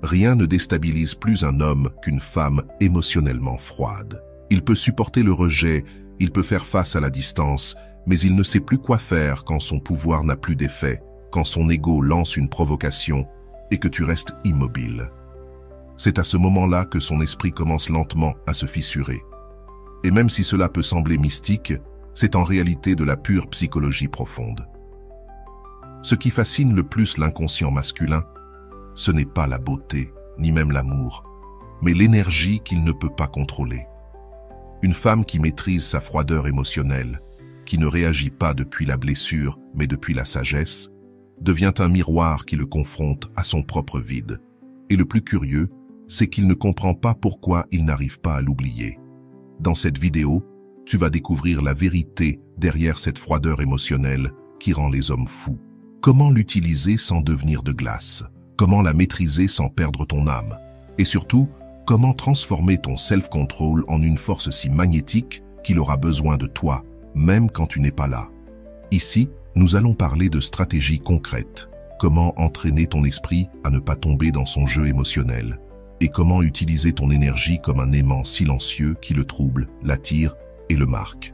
Rien ne déstabilise plus un homme qu'une femme émotionnellement froide. Il peut supporter le rejet, il peut faire face à la distance, mais il ne sait plus quoi faire quand son pouvoir n'a plus d'effet, quand son ego lance une provocation et que tu restes immobile. C'est à ce moment-là que son esprit commence lentement à se fissurer. Et même si cela peut sembler mystique, c'est en réalité de la pure psychologie profonde. Ce qui fascine le plus l'inconscient masculin, ce n'est pas la beauté, ni même l'amour, mais l'énergie qu'il ne peut pas contrôler. Une femme qui maîtrise sa froideur émotionnelle, qui ne réagit pas depuis la blessure, mais depuis la sagesse, devient un miroir qui le confronte à son propre vide. Et le plus curieux, c'est qu'il ne comprend pas pourquoi il n'arrive pas à l'oublier. Dans cette vidéo, tu vas découvrir la vérité derrière cette froideur émotionnelle qui rend les hommes fous. Comment l'utiliser sans devenir de glace? Comment la maîtriser sans perdre ton âme? Et surtout, comment transformer ton self-control en une force si magnétique qu'il aura besoin de toi, même quand tu n'es pas là? Ici, nous allons parler de stratégies concrètes. Comment entraîner ton esprit à ne pas tomber dans son jeu émotionnel? Et comment utiliser ton énergie comme un aimant silencieux qui le trouble, l'attire et le marque.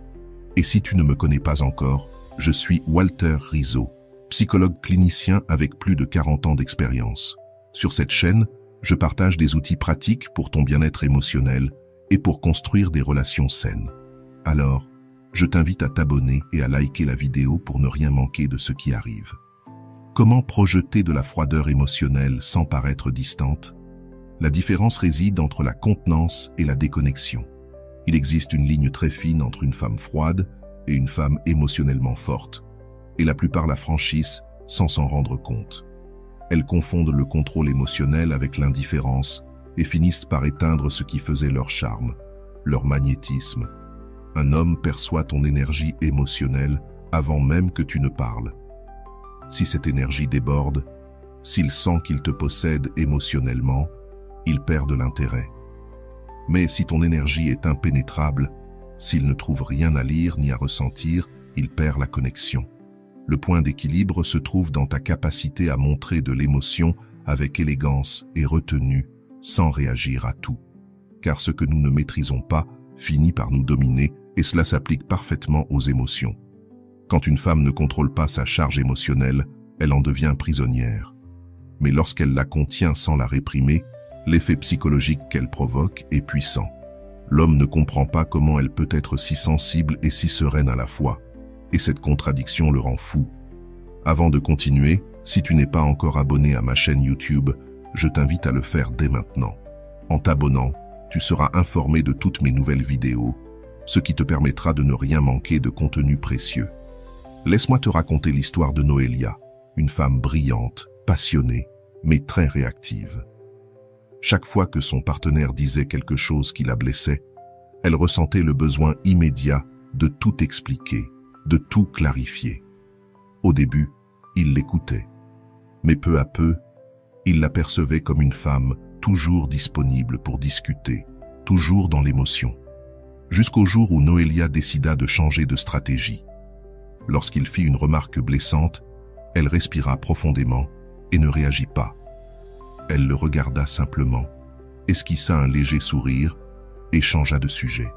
Et si tu ne me connais pas encore, je suis Walter Rizzo, psychologue clinicien avec plus de 40 ans d'expérience. Sur cette chaîne, je partage des outils pratiques pour ton bien-être émotionnel et pour construire des relations saines. Alors, je t'invite à t'abonner et à liker la vidéo pour ne rien manquer de ce qui arrive. Comment projeter de la froideur émotionnelle sans paraître distante? La différence réside entre la contenance et la déconnexion. Il existe une ligne très fine entre une femme froide et une femme émotionnellement forte, et la plupart la franchissent sans s'en rendre compte. Elles confondent le contrôle émotionnel avec l'indifférence et finissent par éteindre ce qui faisait leur charme, leur magnétisme. Un homme perçoit ton énergie émotionnelle avant même que tu ne parles. Si cette énergie déborde, s'il sent qu'il te possède émotionnellement, il perd de l'intérêt. Mais si ton énergie est impénétrable, s'il ne trouve rien à lire ni à ressentir, il perd la connexion. Le point d'équilibre se trouve dans ta capacité à montrer de l'émotion avec élégance et retenue, sans réagir à tout. Car ce que nous ne maîtrisons pas finit par nous dominer et cela s'applique parfaitement aux émotions. Quand une femme ne contrôle pas sa charge émotionnelle, elle en devient prisonnière. Mais lorsqu'elle la contient sans la réprimer, l'effet psychologique qu'elle provoque est puissant. L'homme ne comprend pas comment elle peut être si sensible et si sereine à la fois, et cette contradiction le rend fou. Avant de continuer, si tu n'es pas encore abonné à ma chaîne YouTube, je t'invite à le faire dès maintenant. En t'abonnant, tu seras informé de toutes mes nouvelles vidéos, ce qui te permettra de ne rien manquer de contenu précieux. Laisse-moi te raconter l'histoire de Noélia, une femme brillante, passionnée, mais très réactive. Chaque fois que son partenaire disait quelque chose qui la blessait, elle ressentait le besoin immédiat de tout expliquer, de tout clarifier. Au début, il l'écoutait, mais peu à peu, il la percevait comme une femme toujours disponible pour discuter, toujours dans l'émotion. Jusqu'au jour où Noélia décida de changer de stratégie. Lorsqu'il fit une remarque blessante, elle respira profondément et ne réagit pas. Elle le regarda simplement, esquissa un léger sourire et changea de sujet.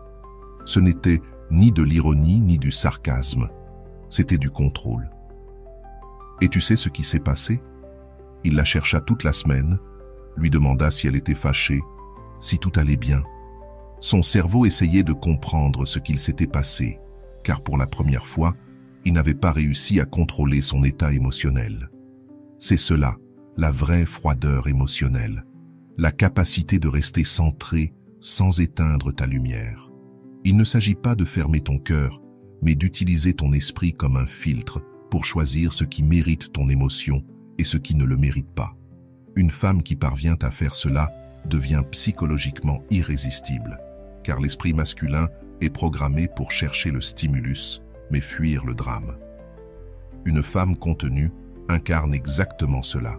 Ce n'était ni de l'ironie ni du sarcasme, c'était du contrôle. Et tu sais ce qui s'est passé? Il la chercha toute la semaine, lui demanda si elle était fâchée, si tout allait bien. Son cerveau essayait de comprendre ce qu'il s'était passé, car pour la première fois, il n'avait pas réussi à contrôler son état émotionnel. C'est cela, la vraie froideur émotionnelle, la capacité de rester centré sans éteindre ta lumière. Il ne s'agit pas de fermer ton cœur, mais d'utiliser ton esprit comme un filtre pour choisir ce qui mérite ton émotion et ce qui ne le mérite pas. Une femme qui parvient à faire cela devient psychologiquement irrésistible, car l'esprit masculin est programmé pour chercher le stimulus, mais fuir le drame. Une femme contenue incarne exactement cela.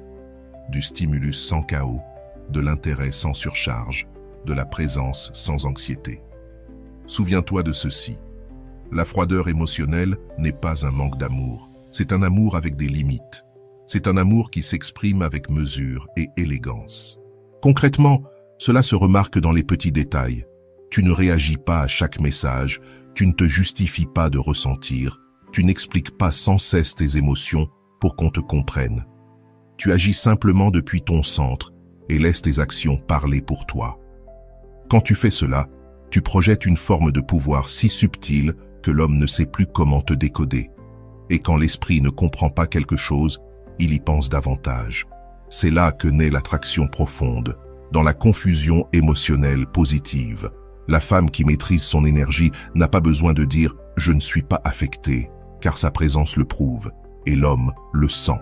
Du stimulus sans chaos, de l'intérêt sans surcharge, de la présence sans anxiété. Souviens-toi de ceci. La froideur émotionnelle n'est pas un manque d'amour, c'est un amour avec des limites. C'est un amour qui s'exprime avec mesure et élégance. Concrètement, cela se remarque dans les petits détails. Tu ne réagis pas à chaque message, tu ne te justifies pas de ressentir, tu n'expliques pas sans cesse tes émotions pour qu'on te comprenne. Tu agis simplement depuis ton centre et laisses tes actions parler pour toi. Quand tu fais cela, tu projettes une forme de pouvoir si subtile que l'homme ne sait plus comment te décoder. Et quand l'esprit ne comprend pas quelque chose, il y pense davantage. C'est là que naît l'attraction profonde, dans la confusion émotionnelle positive. La femme qui maîtrise son énergie n'a pas besoin de dire « je ne suis pas affecté », car sa présence le prouve, et l'homme le sent.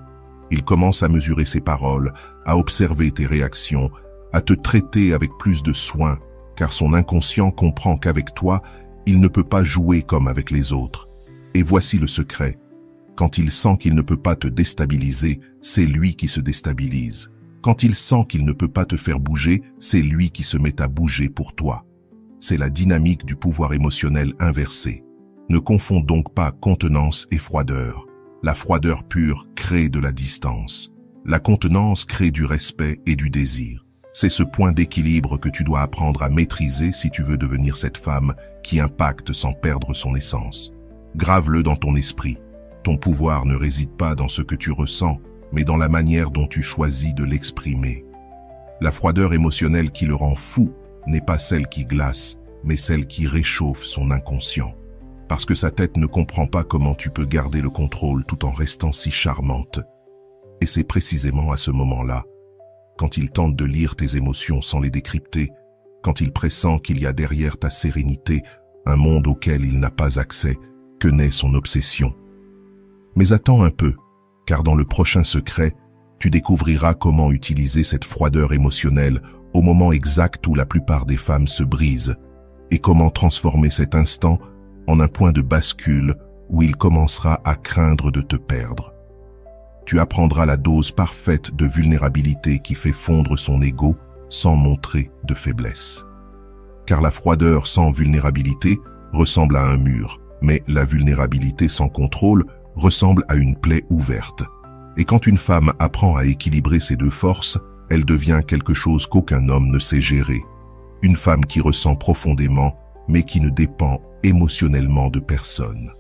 Il commence à mesurer ses paroles, à observer tes réactions, à te traiter avec plus de soin, car son inconscient comprend qu'avec toi, il ne peut pas jouer comme avec les autres. Et voici le secret. Quand il sent qu'il ne peut pas te déstabiliser, c'est lui qui se déstabilise. Quand il sent qu'il ne peut pas te faire bouger, c'est lui qui se met à bouger pour toi. C'est la dynamique du pouvoir émotionnel inversé. Ne confonds donc pas contenance et froideur. La froideur pure crée de la distance. La contenance crée du respect et du désir. C'est ce point d'équilibre que tu dois apprendre à maîtriser si tu veux devenir cette femme qui impacte sans perdre son essence. Grave-le dans ton esprit. Ton pouvoir ne réside pas dans ce que tu ressens, mais dans la manière dont tu choisis de l'exprimer. La froideur émotionnelle qui le rend fou n'est pas celle qui glace, mais celle qui réchauffe son inconscient. Parce que sa tête ne comprend pas comment tu peux garder le contrôle tout en restant si charmante. Et c'est précisément à ce moment-là, quand il tente de lire tes émotions sans les décrypter, quand il pressent qu'il y a derrière ta sérénité un monde auquel il n'a pas accès, que naît son obsession. Mais attends un peu, car dans le prochain secret, tu découvriras comment utiliser cette froideur émotionnelle au moment exact où la plupart des femmes se brisent, et comment transformer cet instant en un point de bascule où il commencera à craindre de te perdre. Tu apprendras la dose parfaite de vulnérabilité qui fait fondre son ego sans montrer de faiblesse. Car la froideur sans vulnérabilité ressemble à un mur, mais la vulnérabilité sans contrôle ressemble à une plaie ouverte. Et quand une femme apprend à équilibrer ces deux forces, elle devient quelque chose qu'aucun homme ne sait gérer. Une femme qui ressent profondément, mais qui ne dépend émotionnellement de personne.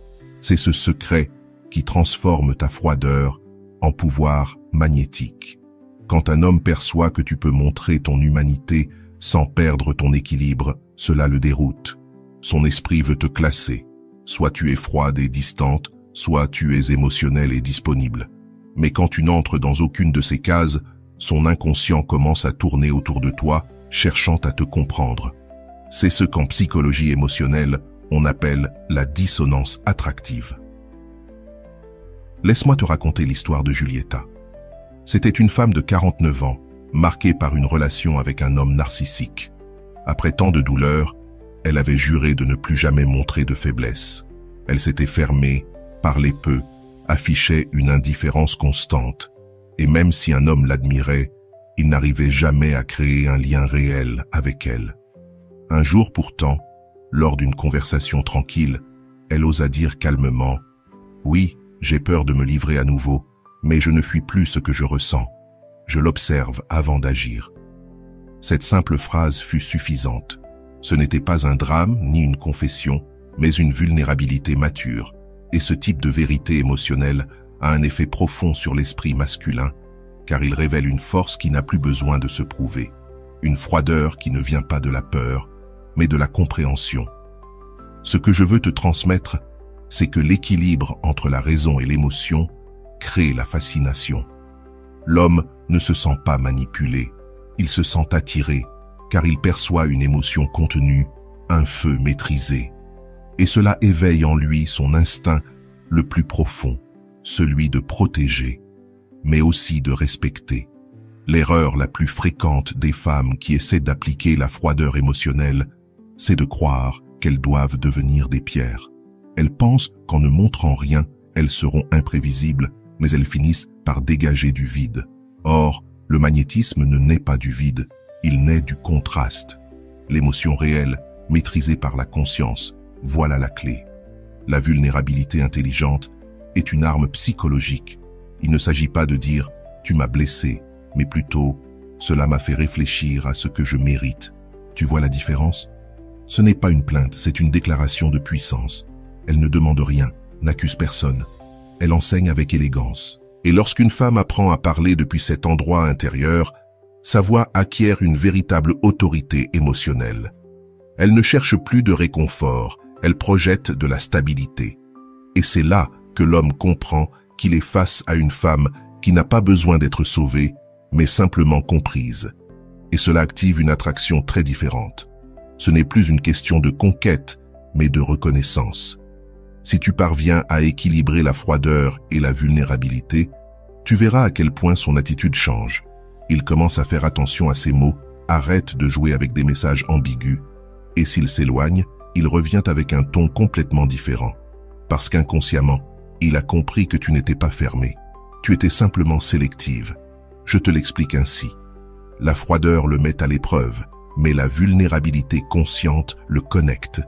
C'est ce secret qui transforme ta froideur en pouvoir magnétique. Quand un homme perçoit que tu peux montrer ton humanité sans perdre ton équilibre, cela le déroute. Son esprit veut te classer. Soit tu es froide et distante, soit tu es émotionnelle et disponible. Mais quand tu n'entres dans aucune de ces cases, son inconscient commence à tourner autour de toi, cherchant à te comprendre. C'est ce qu'en psychologie émotionnelle, on appelle la dissonance attractive. Laisse-moi te raconter l'histoire de Giulietta. C'était une femme de 49 ans, marquée par une relation avec un homme narcissique. Après tant de douleurs, elle avait juré de ne plus jamais montrer de faiblesse. Elle s'était fermée, parlait peu, affichait une indifférence constante. Et même si un homme l'admirait, il n'arrivait jamais à créer un lien réel avec elle. Un jour pourtant, lors d'une conversation tranquille, elle osa dire calmement « Oui, j'ai peur de me livrer à nouveau, mais je ne fuis plus ce que je ressens. Je l'observe avant d'agir. » Cette simple phrase fut suffisante. Ce n'était pas un drame ni une confession, mais une vulnérabilité mature. Et ce type de vérité émotionnelle a un effet profond sur l'esprit masculin, car il révèle une force qui n'a plus besoin de se prouver. Une froideur qui ne vient pas de la peur, mais de la compréhension. Ce que je veux te transmettre, c'est que l'équilibre entre la raison et l'émotion crée la fascination. L'homme ne se sent pas manipulé, il se sent attiré, car il perçoit une émotion contenue, un feu maîtrisé. Et cela éveille en lui son instinct le plus profond, celui de protéger, mais aussi de respecter. L'erreur la plus fréquente des femmes qui essaient d'appliquer la froideur émotionnelle, c'est de croire qu'elles doivent devenir des pierres. Elles pensent qu'en ne montrant rien, elles seront imprévisibles, mais elles finissent par dégager du vide. Or, le magnétisme ne naît pas du vide, il naît du contraste. L'émotion réelle, maîtrisée par la conscience, voilà la clé. La vulnérabilité intelligente est une arme psychologique. Il ne s'agit pas de dire « tu m'as blessé », mais plutôt Cela m'a fait réfléchir à ce que je mérite. Tu vois la différence? Ce n'est pas une plainte, c'est une déclaration de puissance. Elle ne demande rien, n'accuse personne. Elle enseigne avec élégance. Et lorsqu'une femme apprend à parler depuis cet endroit intérieur, sa voix acquiert une véritable autorité émotionnelle. Elle ne cherche plus de réconfort, elle projette de la stabilité. Et c'est là que l'homme comprend qu'il est face à une femme qui n'a pas besoin d'être sauvée, mais simplement comprise. Et cela active une attraction très différente. Ce n'est plus une question de conquête, mais de reconnaissance. Si tu parviens à équilibrer la froideur et la vulnérabilité, tu verras à quel point son attitude change. Il commence à faire attention à ses mots, arrête de jouer avec des messages ambigus, et s'il s'éloigne, il revient avec un ton complètement différent. Parce qu'inconsciemment, il a compris que tu n'étais pas fermé. Tu étais simplement sélective. Je te l'explique ainsi. La froideur le met à l'épreuve, mais la vulnérabilité consciente le connecte.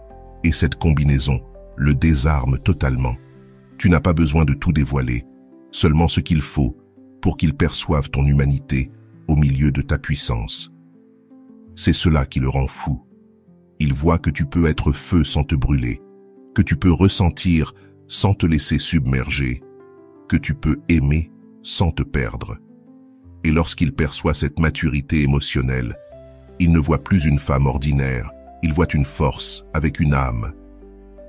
Et cette combinaison le désarme totalement. Tu n'as pas besoin de tout dévoiler, seulement ce qu'il faut pour qu'il perçoive ton humanité au milieu de ta puissance. C'est cela qui le rend fou. Il voit que tu peux être feu sans te brûler, que tu peux ressentir sans te laisser submerger, que tu peux aimer sans te perdre. Et lorsqu'il perçoit cette maturité émotionnelle, il ne voit plus une femme ordinaire, il voit une force avec une âme.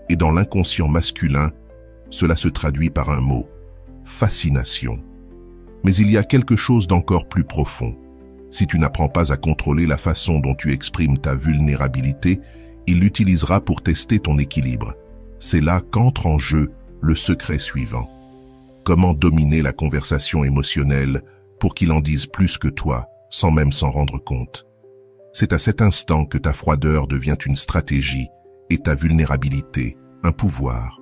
Et dans l'inconscient masculin, cela se traduit par un mot, fascination. Mais il y a quelque chose d'encore plus profond. Si tu n'apprends pas à contrôler la façon dont tu exprimes ta vulnérabilité, il l'utilisera pour tester ton équilibre. C'est là qu'entre en jeu le secret suivant. Comment dominer la conversation émotionnelle pour qu'il en dise plus que toi, sans même s'en rendre compte. C'est à cet instant que ta froideur devient une stratégie et ta vulnérabilité un pouvoir.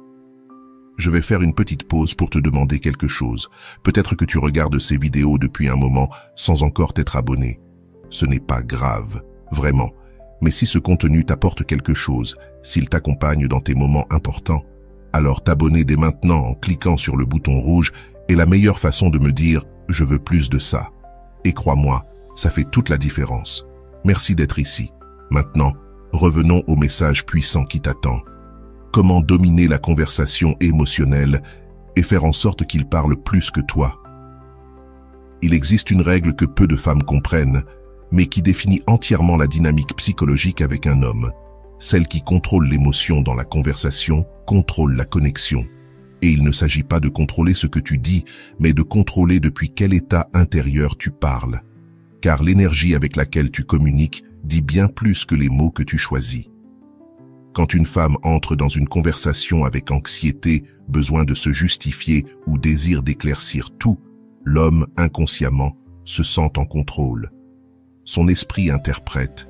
Je vais faire une petite pause pour te demander quelque chose. Peut-être que tu regardes ces vidéos depuis un moment sans encore t'être abonné. Ce n'est pas grave, vraiment. Mais si ce contenu t'apporte quelque chose, s'il t'accompagne dans tes moments importants, alors t'abonner dès maintenant en cliquant sur le bouton rouge est la meilleure façon de me dire « je veux plus de ça ». Et crois-moi, ça fait toute la différence. Merci d'être ici. Maintenant, revenons au message puissant qui t'attend. Comment dominer la conversation émotionnelle et faire en sorte qu'il parle plus que toi. Il existe une règle que peu de femmes comprennent, mais qui définit entièrement la dynamique psychologique avec un homme. Celle qui contrôle l'émotion dans la conversation contrôle la connexion. Et il ne s'agit pas de contrôler ce que tu dis, mais de contrôler depuis quel état intérieur tu parles. Car l'énergie avec laquelle tu communiques dit bien plus que les mots que tu choisis. Quand une femme entre dans une conversation avec anxiété, besoin de se justifier ou désir d'éclaircir tout, l'homme, inconsciemment, se sent en contrôle. Son esprit interprète.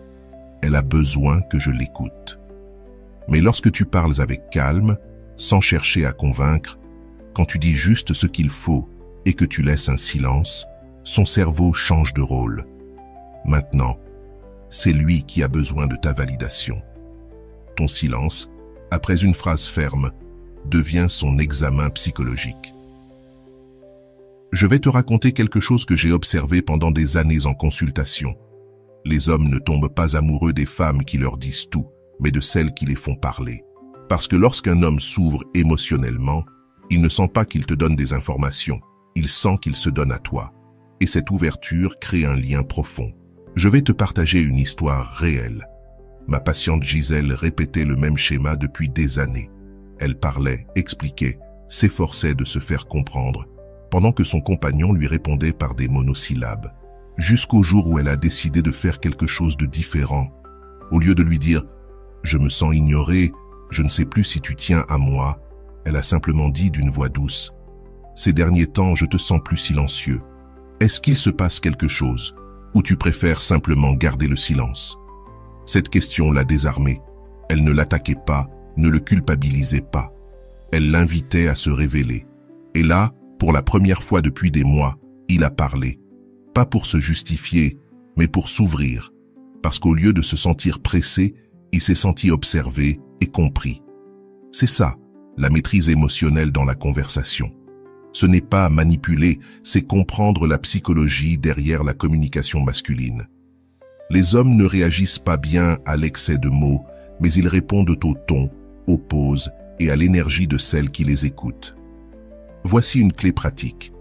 Elle a besoin que je l'écoute. Mais lorsque tu parles avec calme, sans chercher à convaincre, quand tu dis juste ce qu'il faut et que tu laisses un silence, son cerveau change de rôle. Maintenant, c'est lui qui a besoin de ta validation. Ton silence, après une phrase ferme, devient son examen psychologique. Je vais te raconter quelque chose que j'ai observé pendant des années en consultation. Les hommes ne tombent pas amoureux des femmes qui leur disent tout, mais de celles qui les font parler. Parce que lorsqu'un homme s'ouvre émotionnellement, il ne sent pas qu'il te donne des informations, il sent qu'il se donne à toi. Et cette ouverture crée un lien profond. Je vais te partager une histoire réelle. Ma patiente Gisèle répétait le même schéma depuis des années. Elle parlait, expliquait, s'efforçait de se faire comprendre, pendant que son compagnon lui répondait par des monosyllabes. Jusqu'au jour où elle a décidé de faire quelque chose de différent. Au lieu de lui dire « Je me sens ignorée, je ne sais plus si tu tiens à moi », elle a simplement dit d'une voix douce « Ces derniers temps, je te sens plus silencieux. Est-ce qu'il se passe quelque chose, ou tu préfères simplement garder le silence ?» Cette question l'a désarmé. Elle ne l'attaquait pas, ne le culpabilisait pas. Elle l'invitait à se révéler. Et là, pour la première fois depuis des mois, il a parlé. Pas pour se justifier, mais pour s'ouvrir. Parce qu'au lieu de se sentir pressé, il s'est senti observé et compris. C'est ça, la maîtrise émotionnelle dans la conversation. Ce n'est pas manipuler, c'est comprendre la psychologie derrière la communication masculine. Les hommes ne réagissent pas bien à l'excès de mots, mais ils répondent au ton, aux pauses et à l'énergie de celle qui les écoute. Voici une clé pratique.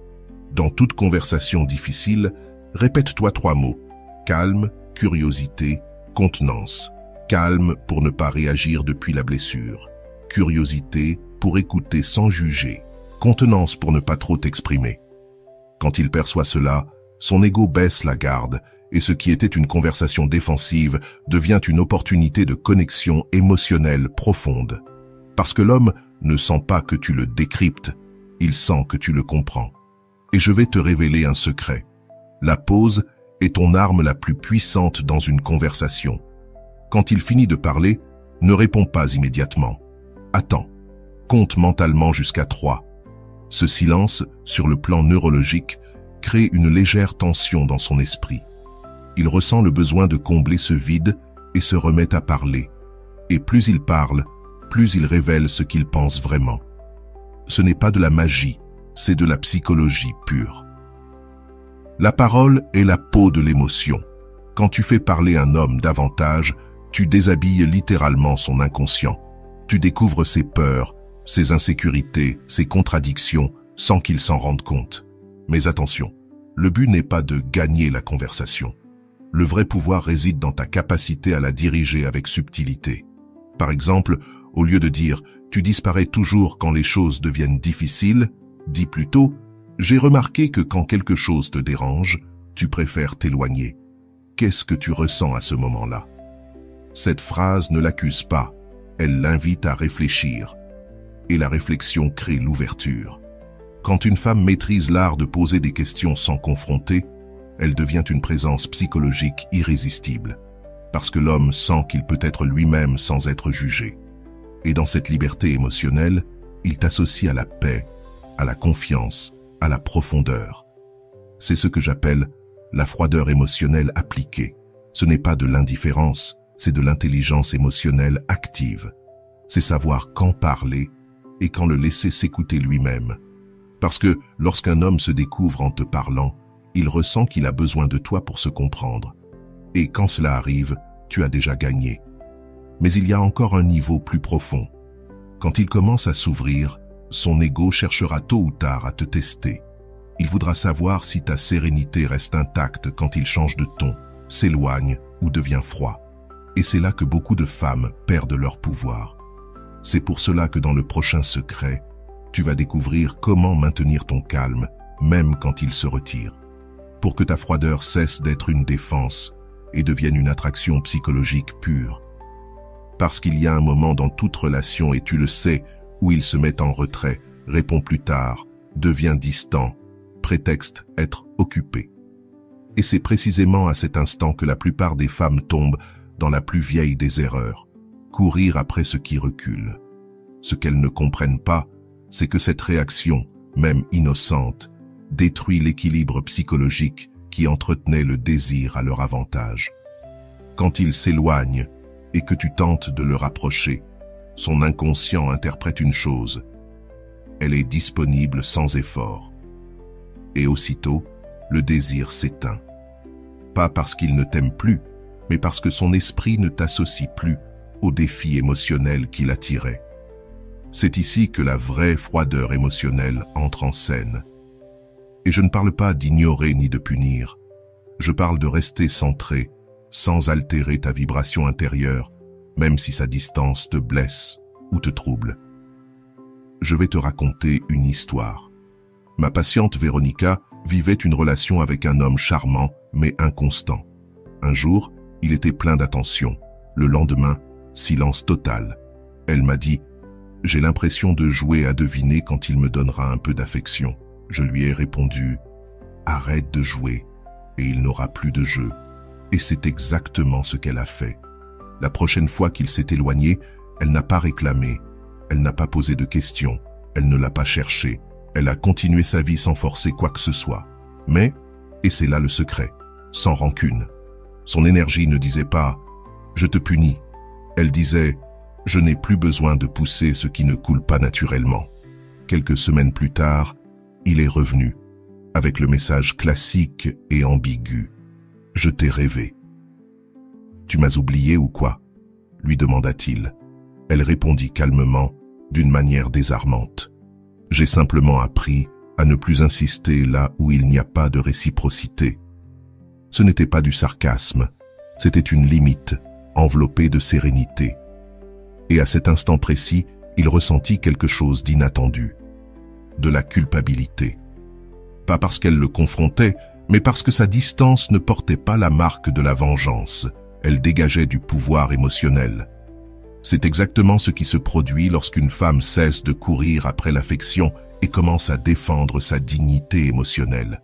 Dans toute conversation difficile, répète-toi 3 mots. Calme, curiosité, contenance. Calme pour ne pas réagir depuis la blessure. Curiosité pour écouter sans juger. Contenance pour ne pas trop t'exprimer. Quand il perçoit cela, son ego baisse la garde et ce qui était une conversation défensive devient une opportunité de connexion émotionnelle profonde. Parce que l'homme ne sent pas que tu le décryptes, il sent que tu le comprends. Et je vais te révéler un secret. La pause est ton arme la plus puissante dans une conversation. Quand il finit de parler, ne réponds pas immédiatement. Attends. Compte mentalement jusqu'à 3. Ce silence, sur le plan neurologique, crée une légère tension dans son esprit. Il ressent le besoin de combler ce vide et se remet à parler. Et plus il parle, plus il révèle ce qu'il pense vraiment. Ce n'est pas de la magie, c'est de la psychologie pure. La parole est la peau de l'émotion. Quand tu fais parler un homme davantage, tu déshabilles littéralement son inconscient. Tu découvres ses peurs, ses insécurités, ses contradictions, sans qu'il s'en rende compte. Mais attention, le but n'est pas de gagner la conversation. Le vrai pouvoir réside dans ta capacité à la diriger avec subtilité. Par exemple, au lieu de dire « tu disparais toujours quand les choses deviennent difficiles », dis plutôt « j'ai remarqué que quand quelque chose te dérange, tu préfères t'éloigner. Qu'est-ce que tu ressens à ce moment-là » Cette phrase ne l'accuse pas, elle l'invite à réfléchir. Et la réflexion crée l'ouverture. Quand une femme maîtrise l'art de poser des questions sans confronter, elle devient une présence psychologique irrésistible, parce que l'homme sent qu'il peut être lui-même sans être jugé. Et dans cette liberté émotionnelle, il t'associe à la paix, à la confiance, à la profondeur. C'est ce que j'appelle la froideur émotionnelle appliquée. Ce n'est pas de l'indifférence, c'est de l'intelligence émotionnelle active. C'est savoir quand parler et quand le laisser s'écouter lui-même. Parce que lorsqu'un homme se découvre en te parlant, il ressent qu'il a besoin de toi pour se comprendre. Et quand cela arrive, tu as déjà gagné. Mais il y a encore un niveau plus profond. Quand il commence à s'ouvrir, son ego cherchera tôt ou tard à te tester. Il voudra savoir si ta sérénité reste intacte quand il change de ton, s'éloigne ou devient froid. Et c'est là que beaucoup de femmes perdent leur pouvoir. C'est pour cela que dans le prochain secret, tu vas découvrir comment maintenir ton calme, même quand il se retire. Pour que ta froideur cesse d'être une défense et devienne une attraction psychologique pure. Parce qu'il y a un moment dans toute relation, et tu le sais, où il se met en retrait, répond plus tard, devient distant, prétexte être occupé. Et c'est précisément à cet instant que la plupart des femmes tombent dans la plus vieille des erreurs, courir après ce qui recule. Ce qu'elles ne comprennent pas, c'est que cette réaction, même innocente, détruit l'équilibre psychologique qui entretenait le désir à leur avantage. Quand il s'éloigne et que tu tentes de le rapprocher, son inconscient interprète une chose. Elle est disponible sans effort. Et aussitôt, le désir s'éteint. Pas parce qu'il ne t'aime plus, mais parce que son esprit ne t'associe plus au défi émotionnel qui l'attirait. C'est ici que la vraie froideur émotionnelle entre en scène. Et je ne parle pas d'ignorer ni de punir. Je parle de rester centré, sans altérer ta vibration intérieure, même si sa distance te blesse ou te trouble. Je vais te raconter une histoire. Ma patiente Véronica vivait une relation avec un homme charmant, mais inconstant. Un jour, il était plein d'attention. Le lendemain, silence total. Elle m'a dit « J'ai l'impression de jouer à deviner quand il me donnera un peu d'affection. » Je lui ai répondu « Arrête de jouer et il n'aura plus de jeu. » Et c'est exactement ce qu'elle a fait. La prochaine fois qu'il s'est éloigné, elle n'a pas réclamé, elle n'a pas posé de questions, elle ne l'a pas cherché, elle a continué sa vie sans forcer quoi que ce soit. Mais, et c'est là le secret, sans rancune. Son énergie ne disait pas « Je te punis ». Elle disait « Je n'ai plus besoin de pousser ce qui ne coule pas naturellement ». Quelques semaines plus tard, Il est revenu, avec le message classique et ambigu. « Je t'ai rêvé. »« Tu m'as oublié ou quoi ?» lui demanda-t-il. Elle répondit calmement, d'une manière désarmante. « J'ai simplement appris à ne plus insister là où il n'y a pas de réciprocité. » Ce n'était pas du sarcasme, c'était une limite, enveloppée de sérénité. Et à cet instant précis, il ressentit quelque chose d'inattendu. De la culpabilité. Pas parce qu'elle le confrontait, mais parce que sa distance ne portait pas la marque de la vengeance. Elle dégageait du pouvoir émotionnel. C'est exactement ce qui se produit lorsqu'une femme cesse de courir après l'affection et commence à défendre sa dignité émotionnelle.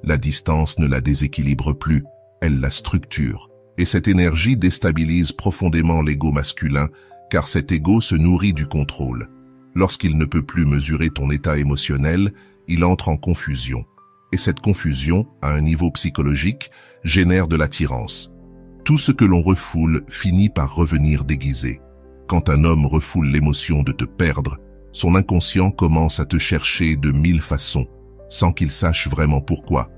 La distance ne la déséquilibre plus, elle la structure. Et cette énergie déstabilise profondément l'ego masculin, car cet ego se nourrit du contrôle. Lorsqu'il ne peut plus mesurer ton état émotionnel, il entre en confusion. Et cette confusion, à un niveau psychologique, génère de l'attirance. Tout ce que l'on refoule finit par revenir déguisé. Quand un homme refoule l'émotion de te perdre, son inconscient commence à te chercher de 1000 façons, sans qu'il sache vraiment pourquoi.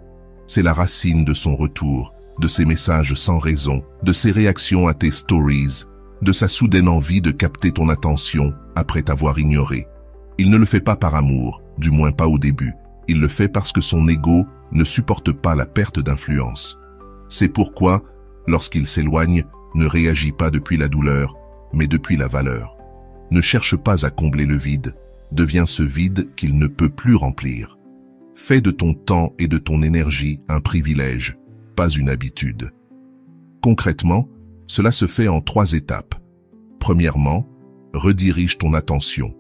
C'est la racine de son retour, de ses messages sans raison, de ses réactions à tes stories, de sa soudaine envie de capter ton attention après t'avoir ignoré. Il ne le fait pas par amour, du moins pas au début. Il le fait parce que son ego ne supporte pas la perte d'influence. C'est pourquoi, lorsqu'il s'éloigne, ne réagit pas depuis la douleur, mais depuis la valeur. Ne cherche pas à combler le vide, devient ce vide qu'il ne peut plus remplir. Fais de ton temps et de ton énergie un privilège, pas une habitude. Concrètement, cela se fait en 3 étapes. Premièrement, redirige ton attention.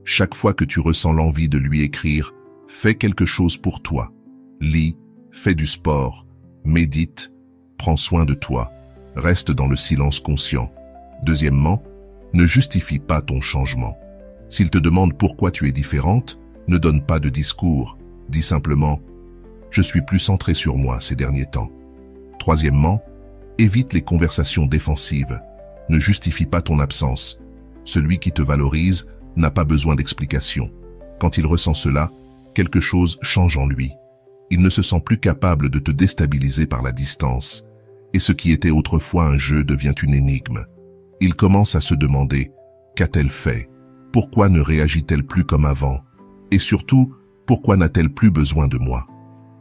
Chaque fois que tu ressens l'envie de lui écrire, fais quelque chose pour toi. Lis, fais du sport, médite, prends soin de toi, reste dans le silence conscient. Deuxièmement, ne justifie pas ton changement. S'il te demande pourquoi tu es différente, ne donne pas de discours. Dis simplement « Je suis plus centré sur moi ces derniers temps ». Troisièmement, évite les conversations défensives. Ne justifie pas ton absence. Celui qui te valorise n'a pas besoin d'explication. Quand il ressent cela, quelque chose change en lui. Il ne se sent plus capable de te déstabiliser par la distance. Et ce qui était autrefois un jeu devient une énigme. Il commence à se demander « Qu'a-t-elle fait? Pourquoi ne réagit-elle plus comme avant? Et surtout, pourquoi n'a-t-elle plus besoin de moi ?»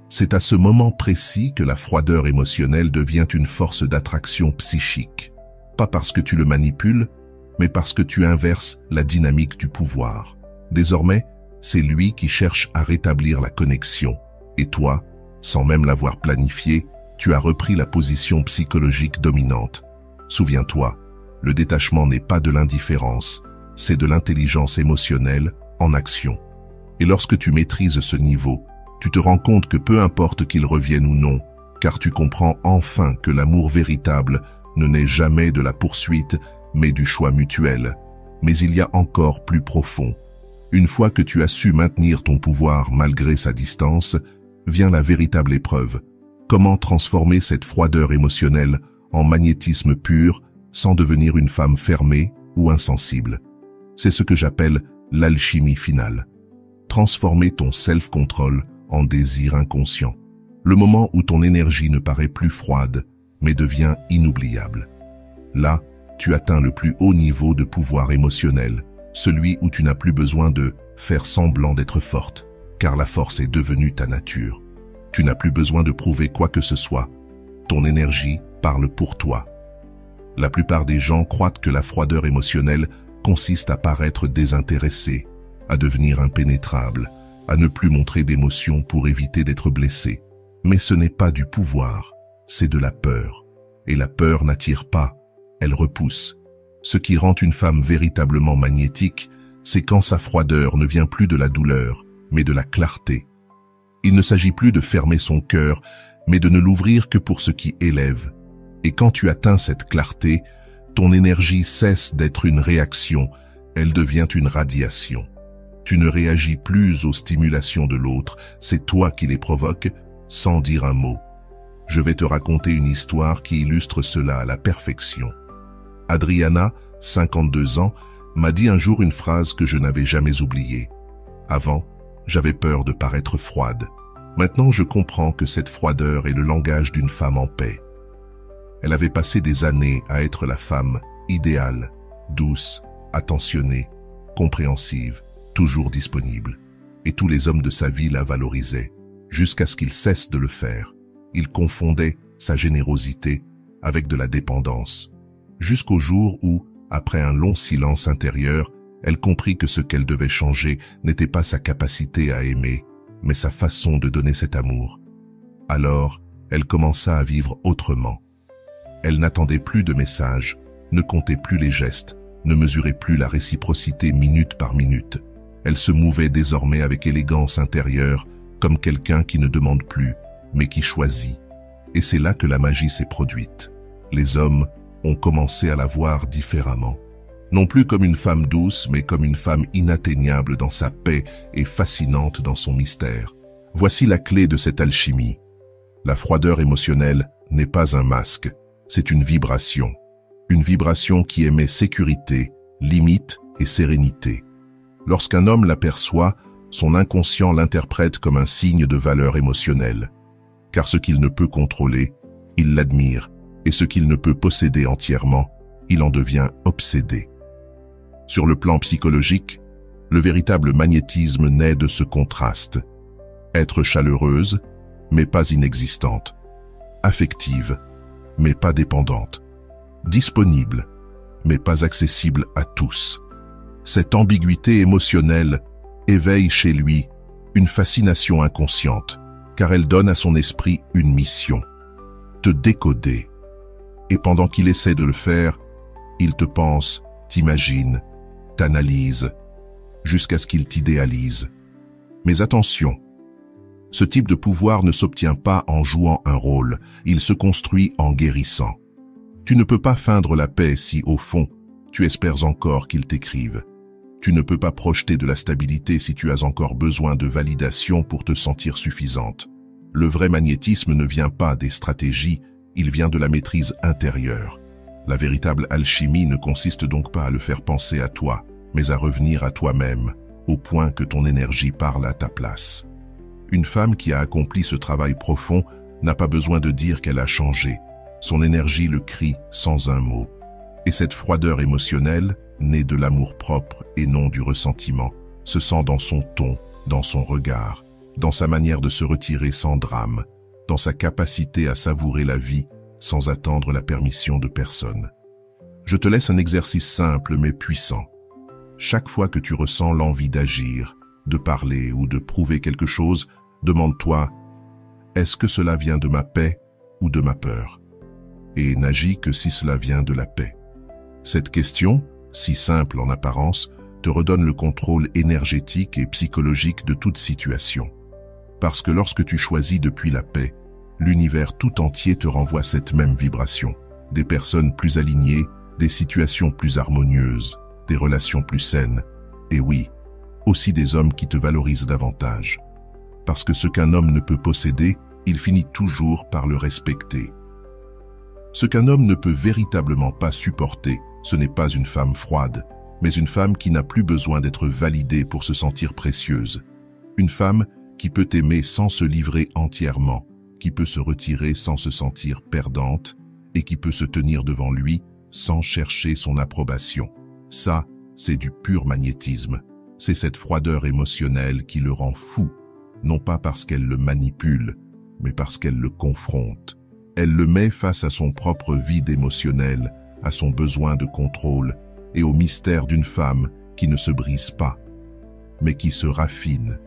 C'est à ce moment précis que la froideur émotionnelle devient une force d'attraction psychique. Pas parce que tu le manipules, mais parce que tu inverses la dynamique du pouvoir. Désormais, c'est lui qui cherche à rétablir la connexion. Et toi, sans même l'avoir planifié, tu as repris la position psychologique dominante. Souviens-toi, le détachement n'est pas de l'indifférence, c'est de l'intelligence émotionnelle en action. Et lorsque tu maîtrises ce niveau, tu te rends compte que peu importe qu'il revienne ou non, car tu comprends enfin que l'amour véritable ne naît jamais de la poursuite, mais du choix mutuel. Mais il y a encore plus profond. Une fois que tu as su maintenir ton pouvoir malgré sa distance, vient la véritable épreuve. Comment transformer cette froideur émotionnelle en magnétisme pur sans devenir une femme fermée ou insensible? C'est ce que j'appelle l'alchimie finale. Transformer ton self-control en désir inconscient. Le moment où ton énergie ne paraît plus froide, mais devient inoubliable. Là, tu atteins le plus haut niveau de pouvoir émotionnel, celui où tu n'as plus besoin de faire semblant d'être forte, car la force est devenue ta nature. Tu n'as plus besoin de prouver quoi que ce soit. Ton énergie parle pour toi. La plupart des gens croient que la froideur émotionnelle consiste à paraître désintéressé, à devenir impénétrable, à ne plus montrer d'émotion pour éviter d'être blessé. Mais ce n'est pas du pouvoir, c'est de la peur. Et la peur n'attire pas, elle repousse. Ce qui rend une femme véritablement magnétique, c'est quand sa froideur ne vient plus de la douleur, mais de la clarté. Il ne s'agit plus de fermer son cœur, mais de ne l'ouvrir que pour ce qui élève. Et quand tu atteins cette clarté, ton énergie cesse d'être une réaction, elle devient une radiation. Tu ne réagis plus aux stimulations de l'autre, c'est toi qui les provoques sans dire un mot. Je vais te raconter une histoire qui illustre cela à la perfection. Adriana, 52 ans, m'a dit un jour une phrase que je n'avais jamais oubliée. Avant, J'avais peur de paraître froide. Maintenant, je comprends que cette froideur est le langage d'une femme en paix. Elle avait passé des années à être la femme idéale, douce, attentionnée, compréhensive, toujours disponible. Et tous les hommes de sa vie la valorisaient, jusqu'à ce qu'il cesse de le faire. Il confondait sa générosité avec de la dépendance. Jusqu'au jour où, après un long silence intérieur, elle comprit que ce qu'elle devait changer n'était pas sa capacité à aimer, mais sa façon de donner cet amour. Alors, elle commença à vivre autrement. Elle n'attendait plus de messages, ne comptait plus les gestes, ne mesurait plus la réciprocité minute par minute. Elle se mouvait désormais avec élégance intérieure, comme quelqu'un qui ne demande plus, mais qui choisit. Et c'est là que la magie s'est produite. Les hommes ont commencé à la voir différemment. Non plus comme une femme douce, mais comme une femme inatteignable dans sa paix et fascinante dans son mystère. Voici la clé de cette alchimie. La froideur émotionnelle n'est pas un masque, c'est une vibration. Une vibration qui émet sécurité, limite et sérénité. Lorsqu'un homme l'aperçoit, son inconscient l'interprète comme un signe de valeur émotionnelle. Car ce qu'il ne peut contrôler, il l'admire, et ce qu'il ne peut posséder entièrement, il en devient obsédé. Sur le plan psychologique, le véritable magnétisme naît de ce contraste. Être chaleureuse, mais pas inexistante. Affective, mais pas dépendante. Disponible, mais pas accessible à tous. Cette ambiguïté émotionnelle éveille chez lui une fascination inconsciente, car elle donne à son esprit une mission, te décoder. Et pendant qu'il essaie de le faire, il te pense, t'imagine, t'analyse, jusqu'à ce qu'il t'idéalise. Mais attention, ce type de pouvoir ne s'obtient pas en jouant un rôle, il se construit en guérissant. Tu ne peux pas feindre la paix si, au fond, tu espères encore qu'il t'écrive. Tu ne peux pas projeter de la stabilité si tu as encore besoin de validation pour te sentir suffisante. Le vrai magnétisme ne vient pas des stratégies, il vient de la maîtrise intérieure. La véritable alchimie ne consiste donc pas à le faire penser à toi, mais à revenir à toi-même, au point que ton énergie parle à ta place. Une femme qui a accompli ce travail profond n'a pas besoin de dire qu'elle a changé. Son énergie le crie sans un mot. Et cette froideur émotionnelle, née de l'amour-propre et non du ressentiment, se sent dans son ton, dans son regard, dans sa manière de se retirer sans drame, dans sa capacité à savourer la vie sans attendre la permission de personne. Je te laisse un exercice simple mais puissant. Chaque fois que tu ressens l'envie d'agir, de parler ou de prouver quelque chose, demande-toi, est-ce que cela vient de ma paix ou de ma peur? Et n'agis que si cela vient de la paix. Cette question, si simple en apparence, te redonne le contrôle énergétique et psychologique de toute situation. Parce que lorsque tu choisis depuis la paix, l'univers tout entier te renvoie cette même vibration. Des personnes plus alignées, des situations plus harmonieuses, des relations plus saines, et oui, aussi des hommes qui te valorisent davantage. Parce que ce qu'un homme ne peut posséder, il finit toujours par le respecter. Ce qu'un homme ne peut véritablement pas supporter, ce n'est pas une femme froide, mais une femme qui n'a plus besoin d'être validée pour se sentir précieuse. Une femme qui peut aimer sans se livrer entièrement, qui peut se retirer sans se sentir perdante et qui peut se tenir devant lui sans chercher son approbation. Ça, c'est du pur magnétisme. C'est cette froideur émotionnelle qui le rend fou, non pas parce qu'elle le manipule, mais parce qu'elle le confronte. Elle le met face à son propre vide émotionnel, à son besoin de contrôle et au mystère d'une femme qui ne se brise pas, mais qui se raffine.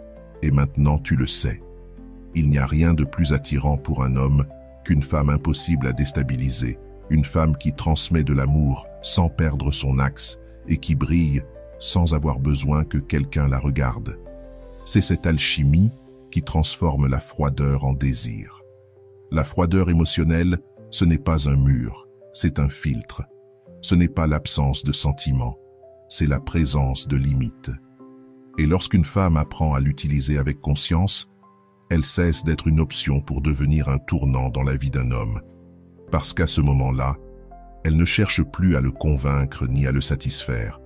Et maintenant tu le sais. Il n'y a rien de plus attirant pour un homme qu'une femme impossible à déstabiliser, une femme qui transmet de l'amour sans perdre son axe et qui brille sans avoir besoin que quelqu'un la regarde. C'est cette alchimie qui transforme la froideur en désir. La froideur émotionnelle, ce n'est pas un mur, c'est un filtre. Ce n'est pas l'absence de sentiments, c'est la présence de limites. Et lorsqu'une femme apprend à l'utiliser avec conscience, elle cesse d'être une option pour devenir un tournant dans la vie d'un homme. Parce qu'à ce moment-là, elle ne cherche plus à le convaincre ni à le satisfaire.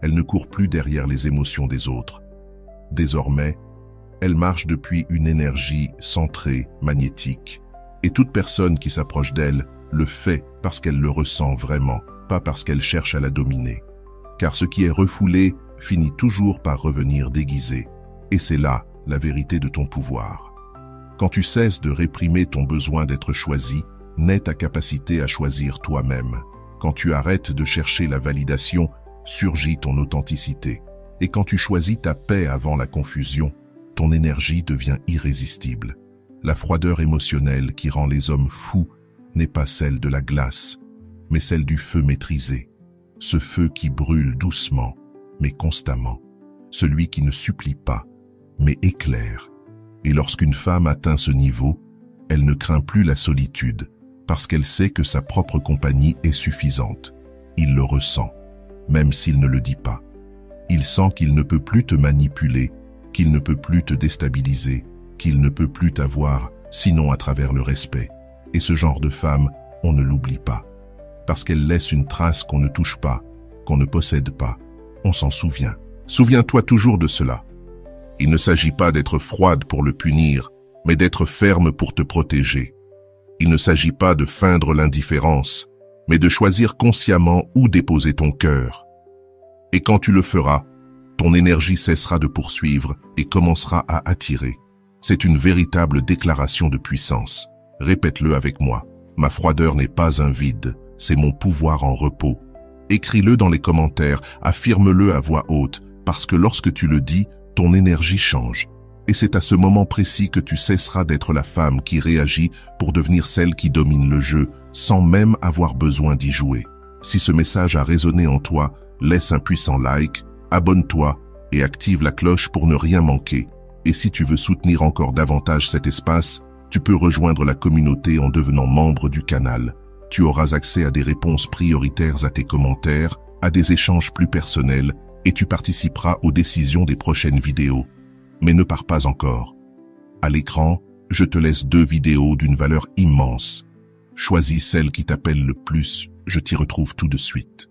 Elle ne court plus derrière les émotions des autres. Désormais, Elle marche depuis une énergie centrée, magnétique. Et toute personne qui s'approche d'elle le fait parce qu'elle le ressent vraiment, pas parce qu'elle cherche à la dominer. Car ce qui est refoulé finit toujours par revenir déguisé. Et c'est là la vérité de ton pouvoir. Quand tu cesses de réprimer ton besoin d'être choisi, naît ta capacité à choisir toi-même. Quand tu arrêtes de chercher la validation, surgit ton authenticité. Et quand tu choisis ta paix avant la confusion, ton énergie devient irrésistible. La froideur émotionnelle qui rend les hommes fous n'est pas celle de la glace, mais celle du feu maîtrisé. Ce feu qui brûle doucement, mais constamment. Celui qui ne supplie pas, mais éclaire. Et lorsqu'une femme atteint ce niveau, elle ne craint plus la solitude, parce qu'elle sait que sa propre compagnie est suffisante. Il le ressent, même s'il ne le dit pas. Il sent qu'il ne peut plus te manipuler, qu'il ne peut plus te déstabiliser, qu'il ne peut plus t'avoir, sinon à travers le respect. Et ce genre de femme, on ne l'oublie pas. Parce qu'elle laisse une trace qu'on ne touche pas, qu'on ne possède pas. On s'en souvient. Souviens-toi toujours de cela. Il ne s'agit pas d'être froide pour le punir, mais d'être ferme pour te protéger. Il ne s'agit pas de feindre l'indifférence, mais de choisir consciemment où déposer ton cœur. Et quand tu le feras, ton énergie cessera de poursuivre et commencera à attirer. C'est une véritable déclaration de puissance. Répète-le avec moi. Ma froideur n'est pas un vide, c'est mon pouvoir en repos. Écris-le dans les commentaires, affirme-le à voix haute, parce que lorsque tu le dis, ton énergie change. Et c'est à ce moment précis que tu cesseras d'être la femme qui réagit pour devenir celle qui domine le jeu, sans même avoir besoin d'y jouer. Si ce message a résonné en toi, laisse un puissant like, abonne-toi et active la cloche pour ne rien manquer. Et si tu veux soutenir encore davantage cet espace, tu peux rejoindre la communauté en devenant membre du canal. Tu auras accès à des réponses prioritaires à tes commentaires, à des échanges plus personnels, et tu participeras aux décisions des prochaines vidéos. Mais ne pars pas encore. À l'écran, je te laisse 2 vidéos d'une valeur immense. Choisis celle qui t'appelle le plus, je t'y retrouve tout de suite.